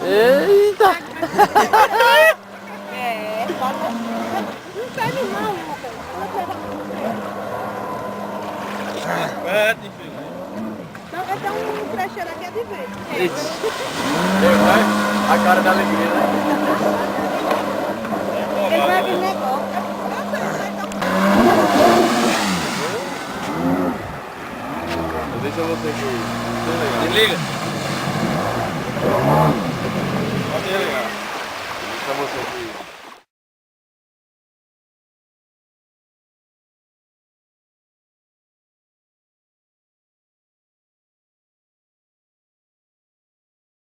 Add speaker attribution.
Speaker 1: Eita!
Speaker 2: É, pode. Não pede não, Lucas.
Speaker 3: Pede, filho.
Speaker 2: Então, até um trecheiro aqui é de vez.
Speaker 1: A cara da alegria, né?
Speaker 2: Ele vai aquele negócio.
Speaker 1: Deixa você aqui.
Speaker 3: Desliga.